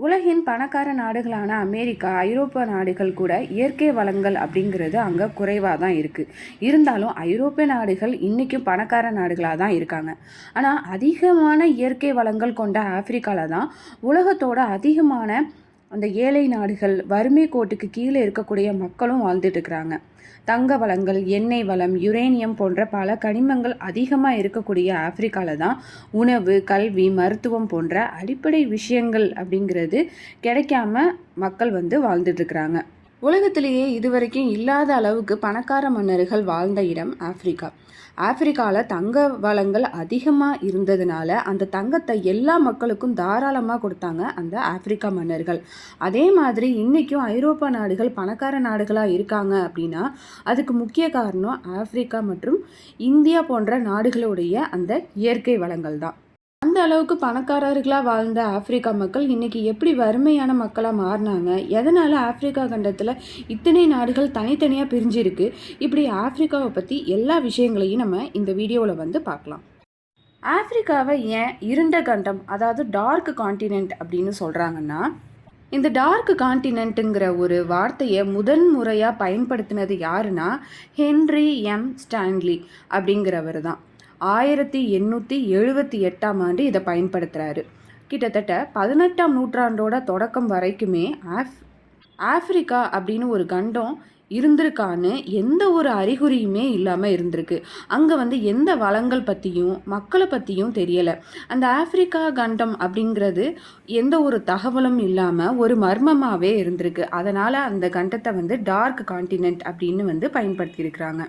உலகின் பணக்கார நாடுகளான அமெரிக்கா, ஐரோப்பா நாடுகள் கூட இயற்கை வளங்கள் அப்படிங்கிறது அங்கே குறைவாக தான் இருக்குது. இருந்தாலும் ஐரோப்பிய நாடுகள் இன்றைக்கும் பணக்கார நாடுகளாக தான் இருக்காங்க. ஆனால் அதிகமான இயற்கை வளங்கள் கொண்ட ஆப்பிரிக்காவில் தான் உலகத்தோட அதிகமான அந்த ஏழை நாடுகள், வறுமை கோட்டுக்கு கீழே இருக்கக்கூடிய மக்களும் வாழ்ந்துட்டு இருக்கிறாங்க. தங்க வளங்கள், எண்ணெய் வளம், யுரேனியம் போன்ற பல கனிமங்கள் அதிகமாக இருக்கக்கூடிய ஆப்பிரிக்காவில் தான் உணவு, கல்வி, மருத்துவம் போன்ற அடிப்படை விஷயங்கள் அப்படிங்கிறது கிடைக்காம மக்கள் வாழ்ந்துட்டுருக்குறாங்க. உலகத்திலேயே இதுவரைக்கும் இல்லாத அளவுக்கு பணக்கார மன்னர்கள் வாழ்ந்த இடம் ஆப்பிரிக்கா. ஆப்பிரிக்காவில் தங்க வளங்கள் அதிகமாக இருந்ததுனால அந்த தங்கத்தை எல்லா மக்களுக்கும் தாராளமாக கொடுத்தாங்க அந்த ஆப்பிரிக்கா மன்னர்கள். அதே மாதிரி இன்றைக்கும் ஐரோப்பா நாடுகள் பணக்கார நாடுகளாக இருக்காங்க அப்படின்னா அதுக்கு முக்கிய காரணம் ஆப்பிரிக்கா மற்றும் இந்தியா போன்ற நாடுகளுடைய அந்த இயற்கை வளங்கள் தான். அந்த அளவுக்கு பணக்காரர்களாக வாழ்ந்த ஆப்பிரிக்கா மக்கள் இன்றைக்கி எப்படி வறுமையான மக்களாக மாறினாங்க, எதனால் ஆப்பிரிக்கா கண்டத்தில் இத்தனை நாடுகள் தனித்தனியாக பிரிஞ்சிருக்கு, இப்படி ஆப்பிரிக்காவை பற்றி எல்லா விஷயங்களையும் நம்ம இந்த வீடியோவில் பார்க்கலாம். ஆப்பிரிக்காவை ஏன் இருண்ட கண்டம், அதாவது டார்க் காண்டினென்ட் அப்படின்னு சொல்கிறாங்கன்னா, இந்த டார்க் காண்டினென்ட்டுங்கிற ஒரு வார்த்தையை முதன் முறையாக பயன்படுத்தினது யாருன்னா ஹென்ரி எம் ஸ்டான்லி அப்படிங்கிறவர் தான். 1878 இதை பயன்படுத்துகிறாரு. கிட்டத்தட்ட 18ஆம் நூற்றாண்டோட தொடக்கம் வரைக்குமே ஆப்பிரிக்கா அப்படின்னு ஒரு கண்டம் இருந்திருக்கான்னு எந்த ஒரு அறிகுறியுமே இல்லாமல் இருந்திருக்கு. அங்கே எந்த வளங்கள் பற்றியும் மக்களை பற்றியும் தெரியலை. அந்த ஆப்பிரிக்கா கண்டம் அப்படிங்கிறது எந்த ஒரு தகவலும் இல்லாமல் ஒரு மர்மமாகவே இருந்திருக்கு. அதனால் அந்த கண்டத்தை டார்க் காண்டினென்ட் அப்படின்னு பயன்படுத்தியிருக்கிறாங்க.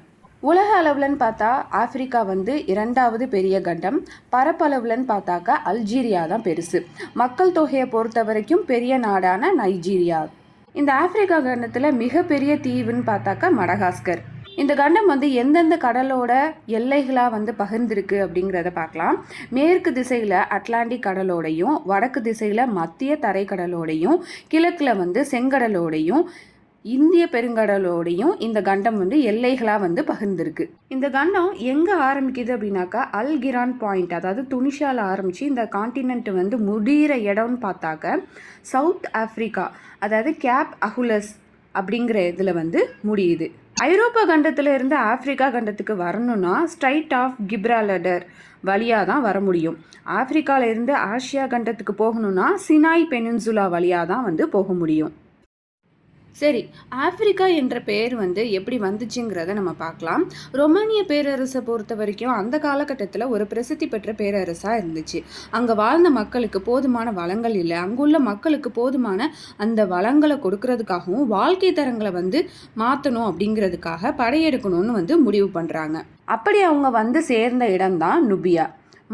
உலக அளவுலன்னு பார்த்தா ஆப்பிரிக்கா 2வது பெரிய கண்டம். பரப்பளவுலன்னு பார்த்தாக்கா அல்ஜீரியா தான் பெருசு. மக்கள் தொகையை பொறுத்த வரைக்கும் பெரிய நாடான நைஜீரியா. இந்த ஆப்பிரிக்கா கண்டத்தில் மிகப்பெரிய தீவுன்னு பார்த்தாக்கா மடகாஸ்கர். இந்த கண்டம் எந்தெந்த கடலோட எல்லைகளாக பகிர்ந்திருக்கு அப்படிங்கிறத பார்க்கலாம். மேற்கு திசையில் அட்லாண்டிக் கடலோடையும், வடக்கு திசையில் மத்திய தரைக்கடலோடையும், கிழக்கில் செங்கடலோடையும், இந்திய பெருங்கடலோடையும் இந்த கண்டம் எல்லைகளாக பகிர்ந்திருக்கு. இந்த கண்டம் எங்கே ஆரம்பிக்குது அப்படின்னாக்கா அல்கிரான் பாயிண்ட், அதாவது துனிஷாவில் ஆரம்பித்து இந்த காண்டினென்ட் முடிகிற இடம்னு பார்த்தாக்க சவுத் ஆப்பிரிக்கா, அதாவது கேப் அகுலஸ் அப்படிங்கிற இதில் முடியுது. ஐரோப்பா கண்டத்தில் இருந்து ஆப்பிரிக்கா கண்டத்துக்கு வரணும்னா ஸ்ட்ரைட் ஆஃப் கிப்ரால்டர் வழியாக தான் வர முடியும். ஆப்பிரிக்காவில் இருந்து ஆசியா கண்டத்துக்கு போகணும்னா சினாய் பெனின்சுலா வழியாக தான் போக முடியும். சரி, ஆப்பிரிக்கா என்ற பெயர் எப்படி வந்துச்சுங்கிறத நம்ம பார்க்கலாம். ரொமானிய பேரரசை பொறுத்த வரைக்கும் அந்த காலகட்டத்தில் ஒரு பிரசித்தி பெற்ற பேரரசாக இருந்துச்சு. அங்கே வாழ்ந்த மக்களுக்கு போதுமான வளங்கள் இல்லை. அங்குள்ள மக்களுக்கு போதுமான அந்த வளங்களை கொடுக்கறதுக்காகவும் வாழ்க்கை தரங்களை மாற்றணும் அப்படிங்கிறதுக்காக படையெடுக்கணும்னு முடிவு பண்ணுறாங்க. அப்படி அவங்க சேர்ந்த இடம்தான் நுபியா.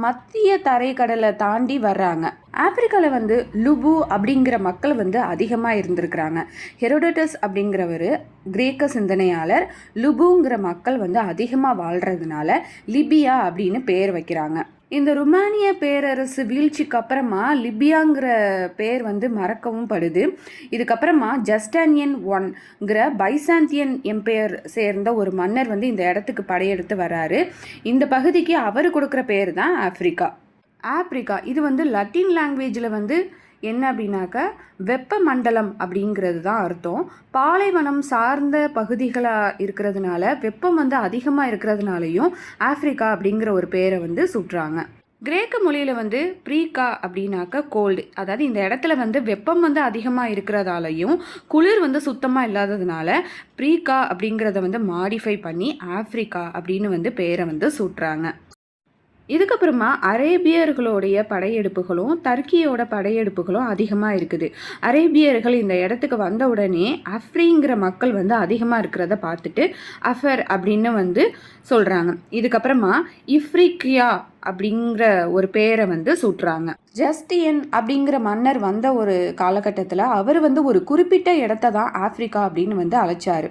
மத்திய தரைக்கடலை தாண்டி வர்றாங்க. ஆப்பிரிக்காவில் லுபு அப்படிங்கிற மக்கள் அதிகமாக இருந்திருக்கிறாங்க. ஹெரோடோட்டஸ் அப்படிங்கிறவர் கிரேக்க சிந்தனையாளர் லுபுங்கிற மக்கள் அதிகமாக வாழ்கிறதுனால லிபியா அப்படின்னு பேர் வைக்கிறாங்க. இந்த ருமானிய பேரரசு வீழ்ச்சிக்கு அப்புறமா லிபியாங்கிற பேர் மறக்கவும் படுது. இதுக்கப்புறமா ஜஸ்டானியன் ஒன்ங்கிற பைசாந்தியன் எம்பையர் சேர்ந்த ஒரு மன்னர் இந்த இடத்துக்கு படையெடுத்து வர்றாரு. இந்த பகுதிக்கு அவர் கொடுக்குற பேர் தான் ஆப்பிரிக்கா. இது லத்தீன் லாங்குவேஜில் என்ன அப்படின்னாக்கா வெப்ப மண்டலம் அப்படிங்கிறது தான் அர்த்தம். பாலைவனம் சார்ந்த பகுதிகளாக இருக்கிறதுனால வெப்பம் அதிகமாக இருக்கிறதுனாலையும் ஆப்பிரிக்கா அப்படிங்கிற ஒரு பேரை சுட்டுறாங்க. கிரேக்க மொழியில் ப்ரீகா அப்படின்னாக்கா கோல்டு, அதாவது இந்த இடத்துல வெப்பம் அதிகமாக இருக்கிறதாலையும் குளிர் சுத்தமாக இல்லாததுனால ப்ரீகா அப்படிங்கிறத மாடிஃபை பண்ணி ஆப்பிரிக்கா அப்படின்னு பேரை சுட்டுறாங்க. இதுக்கப்புறமா அரேபியர்களுடைய படையெடுப்புகளும் டர்க்கியோட படையெடுப்புகளும் அதிகமாக இருக்குது. அரேபியர்கள் இந்த இடத்துக்கு வந்த உடனே அஃப்ரிங்கிற மக்கள் அதிகமாக இருக்கிறத பார்த்துட்டு அஃபர் அப்படின்னு சொல்கிறாங்க. இதுக்கப்புறமா இஃப்ரிக்கியா அப்படிங்கிற ஒரு பேரை சூட்டுறாங்க. ஜஸ்டியன் அப்படிங்கிற மன்னர் வந்த ஒரு காலகட்டத்தில் அவர் ஒரு குறிப்பிட்ட இடத்த தான் ஆப்பிரிக்கா அப்படின்னு அழைச்சார்.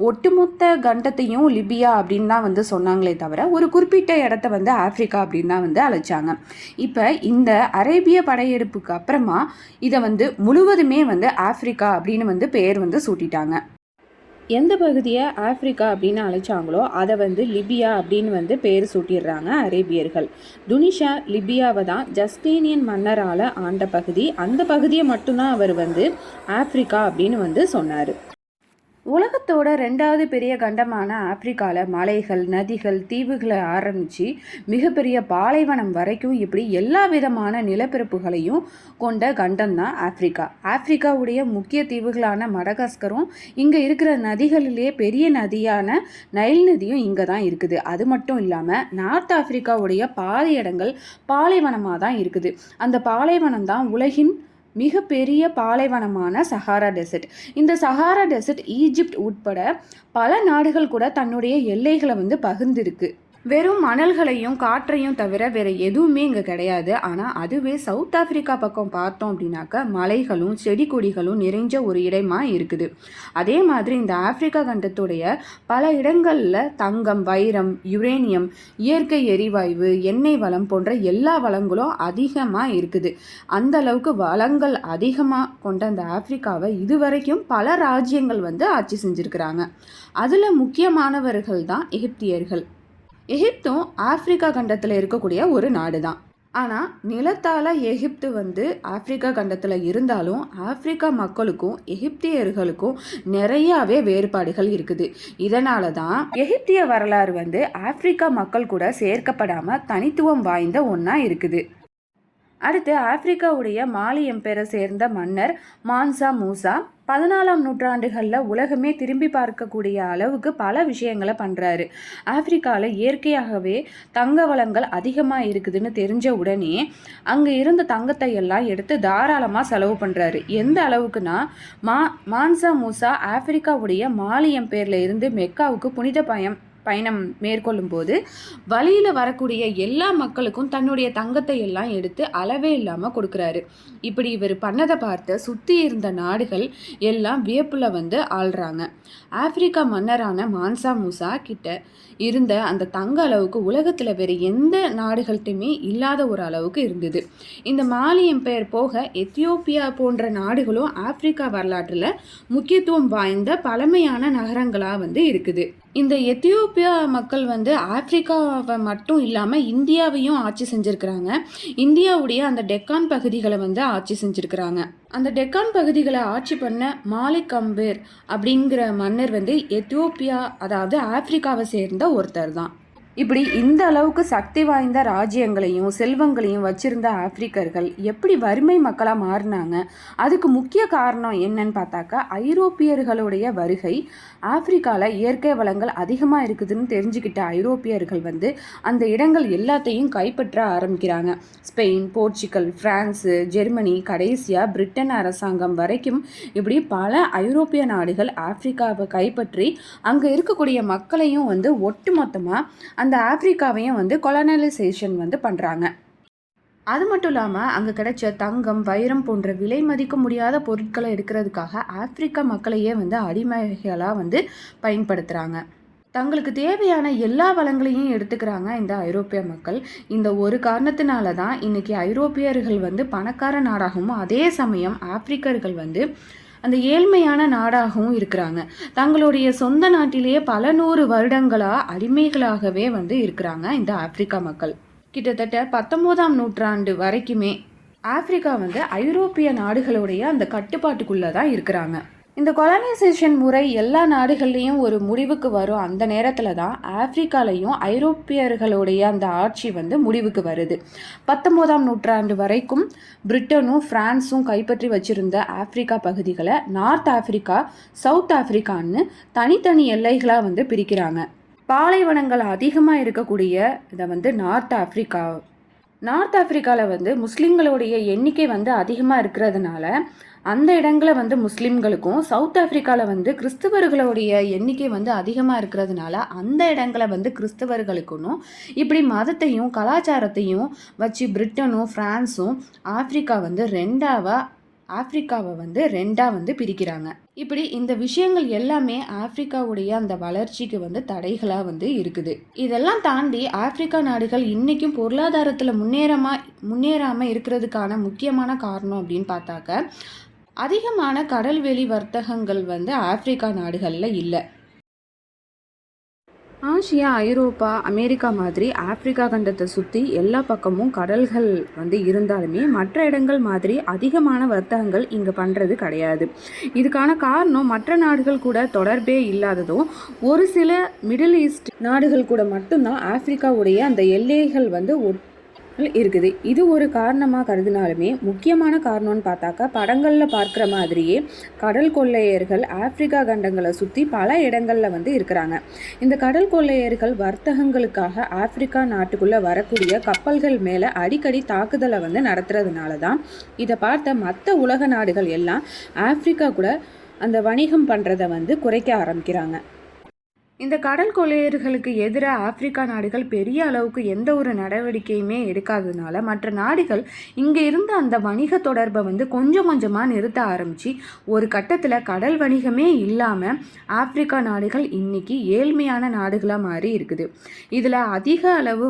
ஒட்டுமொத்த கண்டத்தையும் லிபியா அப்படின்னு தான் சொன்னாங்களே தவிர ஒரு குறிப்பிட்ட இடத்த ஆப்பிரிக்கா அப்படின்னு தான் அழைச்சாங்க. இப்போ இந்த அரேபிய படையெடுப்புக்கு அப்புறமா இதை முழுவதுமே ஆப்பிரிக்கா அப்படின்னு பேர் சூட்டிட்டாங்க. எந்த பகுதியை ஆப்பிரிக்கா அப்படின்னு அழைச்சாங்களோ அதை வந்து லிபியா அப்படின்னு வந்து பேர் சூட்டிடுறாங்க அரேபியர்கள். துனிஷா லிபியாவை தான் ஜஸ்டீனியன் மன்னரால் ஆண்ட பகுதி. அந்த பகுதியை மட்டும்தான் அவர் வந்து ஆப்பிரிக்கா அப்படின்னு வந்து சொன்னார். உலகத்தோட 2வது பெரிய கண்டமான ஆப்பிரிக்காவில் மலைகள், நதிகள், தீவுகளை ஆரம்பித்து மிகப்பெரிய பாலைவனம் வரைக்கும் இப்படி எல்லா விதமான நிலப்பரப்புகளையும் கொண்ட கண்டம் தான் ஆப்பிரிக்கா. ஆப்பிரிக்காவுடைய முக்கிய தீவுகளான மடகாஸ்கரும் இங்கே இருக்கிற நதிகளிலே பெரிய நதியான நைல் நதியும் இங்கே தான் இருக்குது. அது மட்டும் இல்லாமல் நார்த் ஆப்பிரிக்காவுடைய பாதி இடங்கள் பாலைவனமாக தான் இருக்குது. அந்த பாலைவனம் தான் உலகின் மிகப்பெரிய பாலைவனமான சஹாரா டெசர்ட். இந்த சஹாரா டெசர்ட் ஈஜிப்ட் உட்பட பல நாடுகள் கூட தன்னுடைய எல்லைகளை வந்து பகிர்ந்திருக்கு. வெறும் மணல்களையும் காற்றையும் தவிர வேறு எதுவுமே இங்கே கிடையாது. ஆனால் அதுவே சவுத் ஆப்பிரிக்கா பக்கம் பார்த்தோம் அப்படின்னாக்கா மலைகளும் செடி கொடிகளும் நிறைஞ்ச ஒரு இடமா இருக்குது. அதே மாதிரி இந்த ஆப்பிரிக்கா கண்டத்துடைய பல இடங்களில் தங்கம், வைரம், யுரேனியம், இயற்கை எரிவாயு, எண்ணெய் வளம் போன்ற எல்லா வளங்களும் அதிகமாக இருக்குது. அந்த அளவுக்கு வளங்கள் அதிகமாக கொண்ட அந்த ஆப்பிரிக்காவை இதுவரைக்கும் பல ராஜ்யங்கள் வந்து ஆட்சி செஞ்சுருக்கிறாங்க. அதில் முக்கியமானவர்கள் தான் எகிப்தியர்கள். எகிப்தும் ஆப்பிரிக்கா கண்டத்தில் இருக்கக்கூடிய ஒரு நாடு தான். ஆனால் நிலத்தால் எகிப்து வந்து ஆப்பிரிக்கா கண்டத்தில் இருந்தாலும் ஆப்பிரிக்கா மக்களுக்கும் எகிப்தியர்களுக்கும் நிறையாவே வேறுபாடுகள் இருக்குது. இதனால தான் எகிப்திய வரலாறு வந்து ஆப்பிரிக்கா மக்கள் கூட சேர்க்கப்படாமல் தனித்துவம் வாய்ந்த ஒன்றா இருக்குது. அடுத்து ஆப்பிரிக்காவுடைய மாலி எம்பையரை சேர்ந்த மன்னர் மான்சா மூசா 14ஆம் நூற்றாண்டுகளில் உலகமே திரும்பி பார்க்கக்கூடிய அளவுக்கு பல விஷயங்களை பண்ணுறாரு. ஆப்பிரிக்காவில் இயற்கையாகவே தங்க வளங்கள் அதிகமாக இருக்குதுன்னு தெரிஞ்ச உடனே அங்கே இருந்த தங்கத்தை எல்லாம் எடுத்து தாராளமாக செலவு பண்ணுறாரு. எந்த அளவுக்குன்னா மான்சா மூசா ஆப்பிரிக்காவுடைய மாலி எம்பையரில் இருந்து மெக்காவுக்கு புனித பயணம் மேற்கொள்ளும் போது வழியில் வரக்கூடிய எல்லா மக்களுக்கும் தன்னுடைய தங்கத்தை எல்லாம் எடுத்து அளவே இல்லாமல் கொடுக்குறாரு. இப்படி இவர் பண்ணதை பார்த்து சுற்றி இருந்த நாடுகள் எல்லாம் வியப்பில் வந்து ஆள்றாங்க. ஆப்பிரிக்கா மன்னரான மான்சா மூசா கிட்ட இருந்த அந்த தங்க அளவுக்கு உலகத்தில் வேறு எந்த நாடுகள்கிட்டையுமே இல்லாத ஒரு அளவுக்கு இருந்தது. இந்த மாலி எம்பையர் போக எத்தியோப்பியா போன்ற நாடுகளும் ஆப்பிரிக்கா வரலாற்றில் முக்கியத்துவம் வாய்ந்த பழமையான நகரங்களாக வந்து இருக்குது. இந்த எத்தியோப்பியா மக்கள் வந்து ஆப்பிரிக்காவை மட்டும் இல்லாமல் இந்தியாவையும் ஆட்சி செஞ்சுருக்கிறாங்க. இந்தியாவுடைய அந்த டெக்கான் பகுதிகளை வந்து ஆட்சி செஞ்சுருக்கிறாங்க. அந்த டெக்கான் பகுதிகளை ஆட்சி பண்ண மாலிக் அம்பேர் அப்படிங்கிற மன்னர் வந்து எத்தியோப்பியா, அதாவது ஆப்பிரிக்காவை சேர்ந்த ஒருத்தர் தான். இப்படி இந்த அளவுக்கு சக்தி வாய்ந்த ராஜ்யங்களையும் செல்வங்களையும் வச்சிருந்த ஆப்பிரிக்கர்கள் எப்படி வறுமை மக்களாக மாறினாங்க? அதுக்கு முக்கிய காரணம் என்னன்னு பார்த்தாக்கா ஐரோப்பியர்களுடைய வருகை. ஆப்பிரிக்காவில் இயற்கை வளங்கள் அதிகமாக இருக்குதுன்னு தெரிஞ்சுக்கிட்ட ஐரோப்பியர்கள் வந்து அந்த இடங்கள் எல்லாத்தையும் கைப்பற்ற ஆரம்பிக்கிறாங்க. ஸ்பெயின், போர்ச்சுகல், பிரான்ஸு, ஜெர்மனி, கடைசியாக பிரிட்டன் அரசாங்கம் வரைக்கும் இப்படி பல ஐரோப்பிய நாடுகள் ஆப்பிரிக்காவை கைப்பற்றி அங்கே இருக்கக்கூடிய மக்களையும் வந்து ஒட்டுமொத்தமாக அந்த ஆப்பிரிக்காவையும் வந்து கொலனலைசேஷன் வந்து பண்ணுறாங்க. அது மட்டும் இல்லாமல் அங்கே கிடைச்ச தங்கம், வைரம் போன்ற விலை மதிக்க முடியாத பொருட்களை எடுக்கிறதுக்காக ஆப்பிரிக்கா மக்களையே வந்து அடிமைகளாக வந்து பயன்படுத்துகிறாங்க. தங்களுக்கு தேவையான எல்லா வளங்களையும் எடுத்துக்கிறாங்க இந்த ஐரோப்பிய மக்கள். இந்த ஒரு காரணத்தினால தான் இன்றைக்கி ஐரோப்பியர்கள் வந்து பணக்கார நாடாகவும் அதே சமயம் ஆப்பிரிக்கர்கள் வந்து அந்த ஏழ்மையான நாடாகவும் இருக்கிறாங்க. தங்களுடைய சொந்த நாட்டிலேயே பல 100 வருடங்களாக அடிமைகளாகவே வந்து இருக்கிறாங்க இந்த ஆப்பிரிக்கா மக்கள். கிட்டத்தட்ட 19ஆம் நூற்றாண்டு வரைக்குமே ஆப்பிரிக்கா வந்து ஐரோப்பிய நாடுகளுடைய அந்த கட்டுப்பாட்டுக்குள்ளே தான் இருக்கிறாங்க. இந்த கொலனைசேஷன் முறை எல்லா நாடுகள்லேயும் ஒரு முடிவுக்கு வரும். அந்த நேரத்தில் தான் ஆப்பிரிக்காலையும் ஐரோப்பியர்களுடைய அந்த ஆட்சி வந்து முடிவுக்கு வருது. 19ஆம் நூற்றாண்டு வரைக்கும் பிரிட்டனும் பிரான்ஸும் கைப்பற்றி வச்சிருந்த ஆப்பிரிக்கா பகுதிகளை நார்த் ஆப்பிரிக்கா, சவுத் ஆப்பிரிக்கான்னு தனித்தனி எல்லைகளாக வந்து பிரிக்கிறாங்க. பாலைவனங்கள் அதிகமாக இருக்கக்கூடிய இதை வந்து நார்த் ஆப்பிரிக்காவில் வந்து முஸ்லீம்களுடைய எண்ணிக்கை வந்து அதிகமாக இருக்கிறதுனால அந்த இடங்களை வந்து முஸ்லீம்களுக்கும், சவுத் ஆப்பிரிக்காவில் வந்து கிறிஸ்தவர்களுடைய எண்ணிக்கை வந்து அதிகமாக இருக்கிறதுனால அந்த இடங்களை வந்து கிறிஸ்தவர்களுக்கும் இப்படி மதத்தையும் கலாச்சாரத்தையும் வச்சு பிரிட்டனும் பிரான்ஸும் ஆப்பிரிக்காவை வந்து ரெண்டாக வந்து பிரிக்கிறாங்க. இப்படி இந்த விஷயங்கள் எல்லாமே ஆப்பிரிக்காவுடைய அந்த வளர்ச்சிக்கு வந்து தடைகளாக வந்து இருக்குது. இதெல்லாம் தாண்டி ஆப்பிரிக்கா நாடுகள் இன்றைக்கும் பொருளாதாரத்தில் முன்னேறாமல் இருக்கிறதுக்கான முக்கியமான காரணம் அப்படின்னு பார்த்தாக்க அதிகமான கடல்வெளி வர்த்தகங்கள் வந்து ஆப்பிரிக்கா நாடுகளில் இல்லை. ஆசியா, ஐரோப்பா, அமெரிக்கா மாதிரி ஆப்பிரிக்கா கண்டத்தை சுற்றி எல்லா பக்கமும் கடல்கள் வந்து இருந்தாலுமே மற்ற இடங்கள் மாதிரி அதிகமான வர்த்தகங்கள் இங்கே பண்ணுறது கிடையாது. இதுக்கான காரணம் மற்ற நாடுகள் கூட தொடர்பே இல்லாததும் ஒரு சில மிடில் ஈஸ்ட் நாடுகள் கூட மட்டும்தான் ஆப்பிரிக்காவுடைய அந்த எல்லைகள் வந்து இருக்குது. இது ஒரு காரணமாக கருதினாலுமே முக்கியமான காரணம்னு பார்த்தாக்கா படங்களில் பார்க்குற மாதிரியே கடல் கொள்ளையர்கள் ஆப்பிரிக்கா கண்டங்களை சுற்றி பல இடங்களில் வந்து இருக்கிறாங்க. இந்த கடல் கொள்ளையர்கள் வர்த்தகங்களுக்காக ஆப்பிரிக்கா நாட்டுக்குள்ளே வரக்கூடிய கப்பல்கள் மேலே அடிக்கடி தாக்குதலை வந்து நடத்துறதுனால தான் இதை பார்த்த மற்ற உலக நாடுகள் எல்லாம் ஆப்பிரிக்கா கூட அந்த வணிகம் பண்ணுறதை வந்து குறைக்க ஆரம்பிக்கிறாங்க. இந்த கடல் கொள்ளையர்களுக்கு எதிராக ஆப்பிரிக்கா நாடுகள் பெரிய அளவுக்கு எந்த ஒரு நடவடிக்கையுமே எடுக்காததுனால மற்ற நாடுகள் இங்கே இருந்த அந்த வணிக தொடர்பை வந்து கொஞ்சம் கொஞ்சமாக நிறுத்த ஆரம்பித்து ஒரு கட்டத்தில் கடல் வணிகமே இல்லாமல் ஆப்பிரிக்கா நாடுகள் இன்றைக்கி ஏழ்மையான நாடுகளாக மாறி இருக்குது. இதில் அதிக அளவு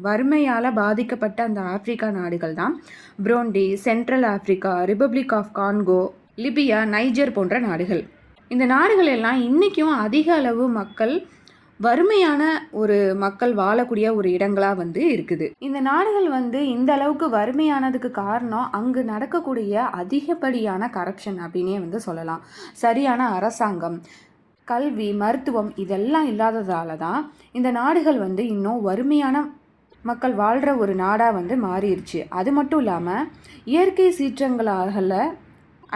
வறுமையால் பாதிக்கப்பட்ட அந்த ஆப்பிரிக்கா நாடுகள் தான் Burundi, Central Africa, Republic of Congo, Libya, Niger போன்ற நாடுகள். இந்த நாடுகள் எல்லாம் இன்றைக்கும் அதிக அளவு வறுமையான மக்கள் வாழக்கூடிய ஒரு இடங்களாக வந்து இருக்குது. இந்த நாடுகள் வந்து இந்த அளவுக்கு வறுமையானதுக்கு காரணம் அங்கு நடக்கக்கூடிய அதிகப்படியான கரப்ஷன் அப்படின்னே வந்து சொல்லலாம். சரியான அரசாங்கம், கல்வி, மருத்துவம் இதெல்லாம் இல்லாததால தான் இந்த நாடுகள் வந்து இன்னும் வறுமையான மக்கள் வாழ்கிற ஒரு நாடாக வந்து மாறிடுச்சு. அது மட்டும் இல்லாமல் இயற்கை சீற்றங்களால்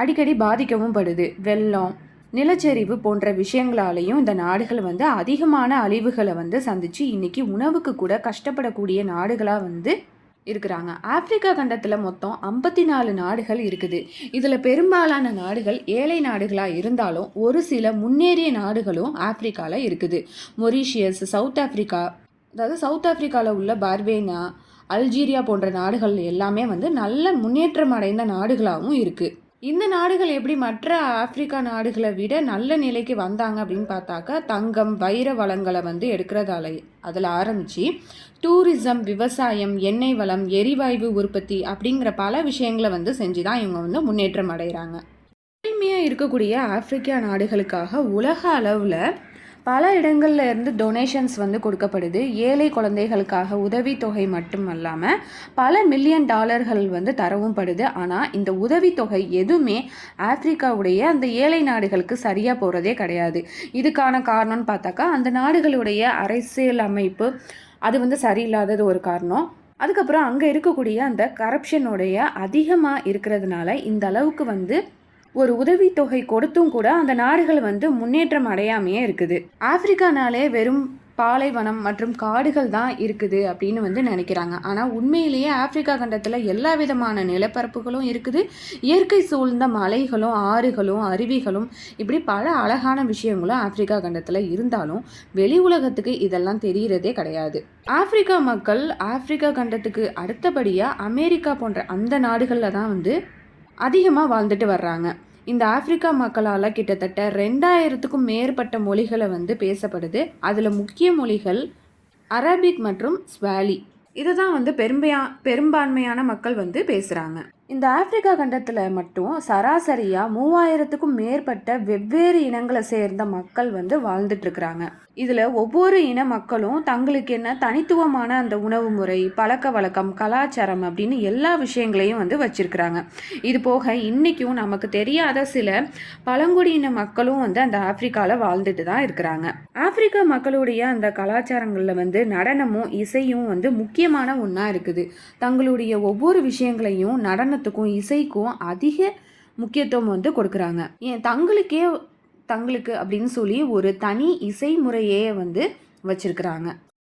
அடிக்கடி பாதிக்கவும் படுது. வெள்ளம், நிலச்சரிவு போன்ற விஷயங்களாலையும் இந்த நாடுகள் வந்து அதிகமான அழிவுகளை வந்து சந்தித்து இன்றைக்கி உணவுக்கு கூட கஷ்டப்படக்கூடிய நாடுகளாக வந்து இருக்கிறாங்க. ஆப்பிரிக்கா கண்டத்தில் மொத்தம் 54 நாடுகள் இருக்குது. இதில் பெரும்பாலான நாடுகள் ஏழை நாடுகளாக இருந்தாலும் ஒரு சில முன்னேறிய நாடுகளும் ஆப்பிரிக்காவில் இருக்குது. மொரீஷியஸ், சவுத் ஆப்பிரிக்காவில் உள்ள பார்வேனா, அல்ஜீரியா போன்ற நாடுகள் எல்லாமே வந்து நல்ல முன்னேற்றம் அடைந்த நாடுகளாகவும் இருக்குது. இந்த நாடுகள் எப்படி மற்ற ஆப்பிரிக்கா நாடுகளை விட நல்ல நிலைக்கு வந்தாங்க அப்படின்னு பார்த்தாக்கா தங்கம், வைர வளங்களை வந்து எடுக்கிறதால அதில் ஆரம்பித்து டூரிசம், விவசாயம், எண்ணெய் வளம், எரிவாயு உற்பத்தி அப்படிங்கிற பல விஷயங்களை வந்து செஞ்சு தான் இவங்க வந்து முன்னேற்றம் அடைகிறாங்க. ஏழ்மையாக இருக்கக்கூடிய ஆப்பிரிக்கா நாடுகளுக்காக உலக அளவில் பல இடங்கள்ல இருந்து டொனேஷன்ஸ் வந்து கொடுக்கப்படுது. ஏழை குழந்தைகளுக்காக உதவித்தொகை மட்டும் இல்லாமல் பல மில்லியன் டாலர்கள் வந்து தரவும் படுது. ஆனால் இந்த உதவித்தொகை எதுவுமே ஆப்பிரிக்காவுடைய அந்த ஏழை நாடுகளுக்கு சரியாக போகிறதே கிடையாது. இதுக்கான காரணம்னு பார்த்தாக்கா அந்த நாடுகளுடைய அரசியல் அமைப்பு அது வந்து சரியில்லாதது ஒரு காரணம். அதுக்கப்புறம் அங்கே இருக்கக்கூடிய அந்த கரப்ஷனுடைய அதிகமாக இருக்கிறதுனால இந்த அளவுக்கு வந்து ஒரு உதவித்தொகை கொடுத்தும் கூட அந்த நாடுகள் வந்து முன்னேற்றம் அடையாமையே இருக்குது. ஆப்பிரிக்கானாலே வெறும் பாலைவனம் மற்றும் காடுகள் தான் இருக்குது அப்படின்னு வந்து நினைக்கிறாங்க. ஆனால் உண்மையிலேயே ஆப்பிரிக்கா கண்டத்தில் எல்லா விதமான நிலப்பரப்புகளும் இருக்குது. இயற்கை சூழ்ந்த மலைகளும், ஆறுகளும், அருவிகளும், இப்படி பல அழகான விஷயங்களும் ஆப்பிரிக்கா கண்டத்தில் இருந்தாலும் வெளி உலகத்துக்கு இதெல்லாம் தெரிகிறதே கிடையாது. ஆப்பிரிக்கா மக்கள் ஆப்பிரிக்கா கண்டத்துக்கு அடுத்தபடியாக அமெரிக்கா போன்ற அந்த நாடுகளில் தான் வந்து அதிகமாக வாழ்ந்துட்டு வர்றாங்க. இந்த ஆப்பிரிக்கா மக்களால் கிட்டத்தட்ட 2000க்கும் மேற்பட்ட மொழிகளை வந்து பேசப்படுது. அதில் முக்கிய மொழிகள் அரபிக் மற்றும் ஸ்வாலி. இதை தான் வந்து பெரும்பான்மையான மக்கள் வந்து பேசுகிறாங்க. இந்த ஆப்பிரிக்கா கண்டத்தில் மட்டும் சராசரியாக 3000க்கும் மேற்பட்ட வெவ்வேறு இனங்களை சேர்ந்த மக்கள் வந்து வாழ்ந்துட்டுருக்குறாங்க. இதில் ஒவ்வொரு இன மக்களும் தங்களுக்கு என்ன தனித்துவமான அந்த உணவு முறை, பழக்க வழக்கம், கலாச்சாரம் அப்படின்னு எல்லா விஷயங்களையும் வந்து வச்சுருக்கிறாங்க. இது போக இன்றைக்கும் நமக்கு தெரியாத சில பழங்குடியின மக்களும் வந்து அந்த ஆப்பிரிக்காவில் வாழ்ந்துட்டு தான் இருக்கிறாங்க. ஆப்பிரிக்கா மக்களுடைய அந்த கலாச்சாரங்களில் வந்து நடனமும் இசையும் வந்து முக்கியமான ஒன்றா இருக்குது. தங்களுடைய ஒவ்வொரு விஷயங்களையும் நடனத்துக்கும் இசைக்கும் அதிக முக்கியத்துவம் வந்து கொடுக்குறாங்க. ஏன் தங்களுக்கு அப்படின்னு சொல்லி ஒரு தனி இசை முறையே வந்து வச்சிருக்கிறாங்க.